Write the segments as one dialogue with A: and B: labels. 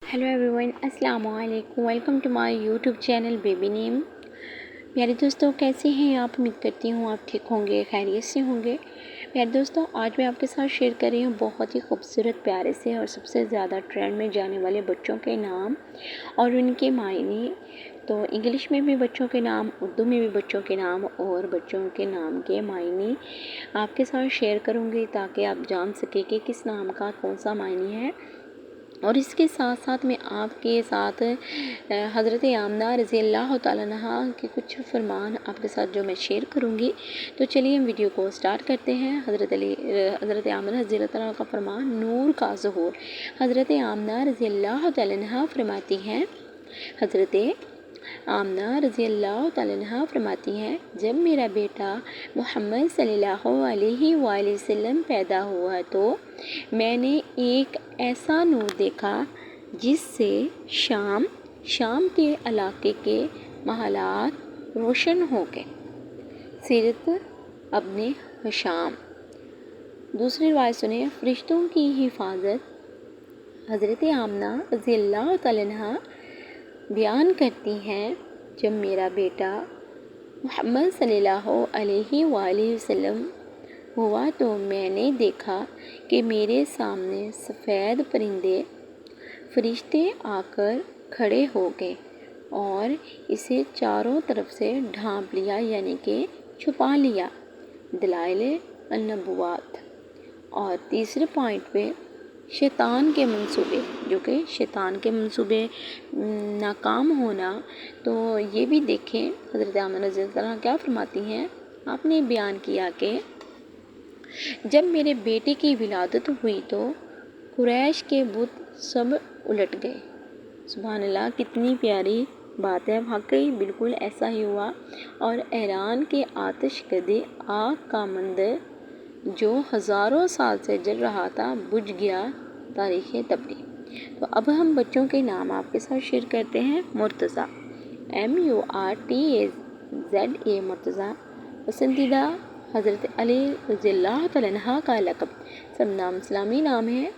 A: Hello everyone, अस्सलाम वालेकुम। Welcome to my YouTube channel baby name. प्यारे दोस्तों, कैसे हैं आप? उम्मीद करती हूँ आप ठीक होंगे, खैरियत से होंगे। प्यारे दोस्तों, आज मैं आपके साथ शेयर कर रही हूँ बहुत ही खूबसूरत, प्यारे से और सबसे ज़्यादा ट्रेंड में जाने वाले बच्चों के नाम और उनके मायने। तो इंग्लिश में भी बच्चों के नाम, उर्दू में भी बच्चों के नाम और बच्चों के नाम के मायने आपके साथ शेयर करूँगी, ताकि आप जान सकें कि किस नाम का कौन सा मायने है। और इसके साथ साथ मैं आपके साथ हज़रत आमना रज़ी अल्लाह तआला अन्हा के कुछ फरमान आपके साथ जो मैं शेयर करूँगी। तो चलिए हम वीडियो को स्टार्ट करते हैं। हज़रत आमना रज़ी अल्लाह तआला का फरमान, नूर का ज़हूर। हज़रत आमना रज़ी अल्लाह तआला अन्हा फरमाती हैं, हज़रत आमना रज़ी अल्लाह तआला अन्हा फरमाती हैं, जब मेरा बेटा मोहम्मद सल्लल्लाहु अलैहि वसल्लम पैदा हुआ तो मैंने एक ऐसा नूर देखा जिससे शाम के इलाके के महलात रोशन हो गए। सीरत अब्ने हिशाम। दूसरी रिवायत सुने, फरिश्तों की हिफाजत। हज़रत आमना रज़ी अल्लाह तआला अन्हा बयान करती हैं, जब मेरा बेटा मोहम्मद सल्लल्लाहु अलैहि वसल्लम हुआ तो मैंने देखा कि मेरे सामने सफ़ेद परिंदे फरिश्ते आकर खड़े हो गए और इसे चारों तरफ से ढांप लिया, यानी कि छुपा लिया। दलाइल अन्नबुवात। और तीसरे पॉइंट पे शैतान के मंसूबे, जो कि शैतान के मंसूबे नाकाम होना। तो ये भी देखें, हज़रत आमना रज़ी अल्लाह तआला क्या फरमाती हैं, आपने बयान किया कि जब मेरे बेटे की विलादत हुई तो कुरैश के बुत सब उलट गए। सुभान अल्लाह, कितनी प्यारी बात है। वाकई बिल्कुल ऐसा ही हुआ। और ईरान के आतिश कदे आग का मंदिर जो हज़ारों साल से जल रहा था बुझ गया। तारीख़ तबरी। तो अब हम बच्चों के नाम आपके साथ शेयर करते हैं। मुर्तज़ा, MURTAZA, मुर्तज़ा। पसंदीदा, हज़रत अली रज़ी अल्लाह तआला अन्हा का लक़ब। सब नाम इस्लामी नाम है,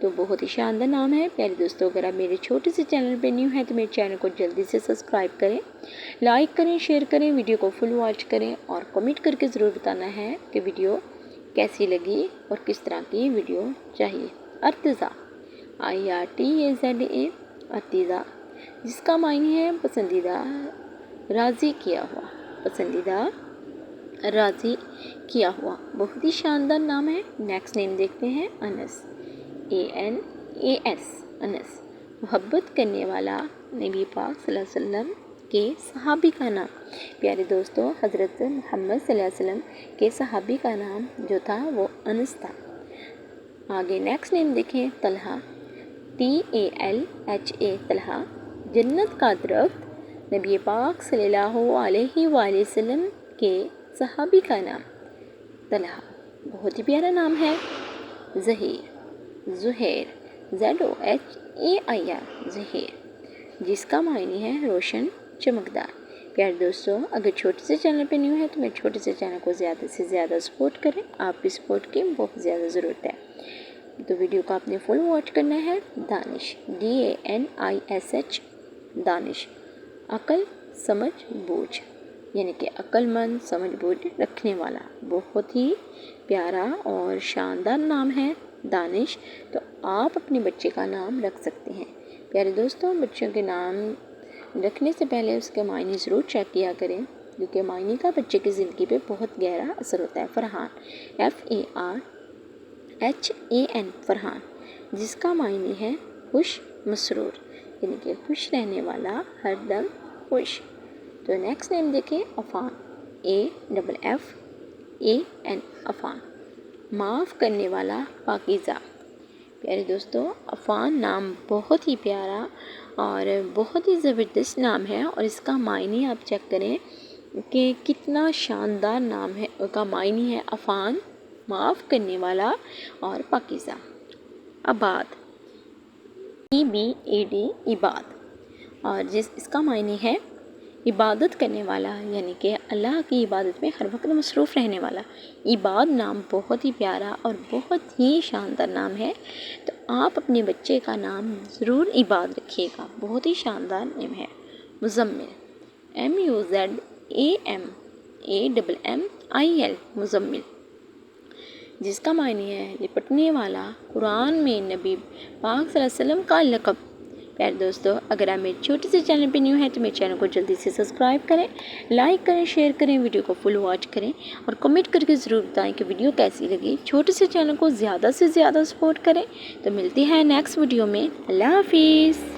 A: तो बहुत ही शानदार नाम है। प्यारे दोस्तों, अगर आप मेरे छोटे से चैनल पे न्यू हैं तो मेरे चैनल को जल्दी से सब्सक्राइब करें, लाइक करें, शेयर करें, वीडियो को फुल वॉच करें और कमेंट करके ज़रूर बताना है कि वीडियो कैसी लगी और किस तरह की वीडियो चाहिए। अर्तज़ा, IRTAZA, अर्तिज़ा, जिसका मायने है पसंदीदा, राज़ी किया हुआ। पसंदीदा, राज़ी किया हुआ, बहुत ही शानदार नाम है। नेक्स्ट नेम देखते हैं, अनस, ANAS, अनस, मोहब्बत करने वाला। नबी पाक सल्लल्लाहु अलैहि वसल्लम के सहाबी का नाम। प्यारे दोस्तों, हज़रत मोहम्मद सल्लल्लाहु अलैहि वसल्लम के सहाबी का नाम जो था वो अनस था। आगे नेक्स्ट नेम देखें, तलहा, TALHA, तलहा, जन्नत का दरख्त। नबी पाक सल्लल्लाहु अलैहि वसल्लम के सहाबी का नाम तलहा, बहुत ही प्यारा नाम है। ज़हीर, ज़ुहैर, ZOHAIR, ज़हीर, जिसका मायने है रोशन, चमकदार। प्यारे दोस्तों, अगर छोटे से चैनल पे न्यू है तो मेरे छोटे से चैनल को ज़्यादा से ज़्यादा सपोर्ट करें। आपकी सपोर्ट की बहुत ज़्यादा ज़रूरत है। तो वीडियो को आपने फुल वॉच करना है। दानिश, DANISH, दानिश, अकल, समझ, बूझ, यानी कि अक्लमंद, समझ बूझ रखने वाला। बहुत ही प्यारा और शानदार नाम है दानिश। तो आप अपने बच्चे का नाम रख सकते हैं। प्यारे दोस्तों, बच्चों के नाम रखने से पहले उसके मायने ज़रूर चेक किया करें, क्योंकि मायने का बच्चे की ज़िंदगी पे बहुत गहरा असर होता है। फरहान, FARHAN, फरहान, जिसका मायने है खुश, मसरूर, यानी कि खुश रहने वाला, हरदम खुश। तो नेक्स्ट नेम देखें, अफ़ान, AFFAN, अफ़ान, माफ़ करने वाला, पाकीज़ा। प्यारे दोस्तों, अफ़ान नाम बहुत ही प्यारा और बहुत ही ज़बरदस्त नाम है। और इसका मायने आप चेक करें कि कितना शानदार नाम है। उसका मायने है अफ़ान, माफ़ करने वाला और पाकीज़ा। आबाद, EBAD, इबाद, और इसका मायने है عبادت کرنے والا، یعنی کہ اللہ کی عبادت میں ہر وقت مصروف رہنے والا۔ عباد نام بہت ہی پیارا اور بہت ہی شاندار نام ہے، تو آپ اپنے بچے کا نام ضرور عباد رکھیے گا، بہت ہی شاندار نام ہے۔ مزمل، MUZAMMAIL، مزمل، جس کا معنی ہے لپٹنے والا، قرآن میں نبی پاک صلی اللہ علیہ وسلم کا لقب۔ پیارے دوستو، اگر آپ میرے چھوٹے سے چینل پہ نیو ہیں تو میرے چینل کو جلدی سے سبسکرائب کریں، لائک کریں، شیئر کریں، ویڈیو کو فل واچ کریں اور کمنٹ کر کے ضرور بتائیں کہ ویڈیو کیسی لگی۔ چھوٹے سے چینل کو زیادہ سے زیادہ سپورٹ کریں۔ تو ملتی ہیں نیکسٹ ویڈیو میں۔ اللہ حافظ۔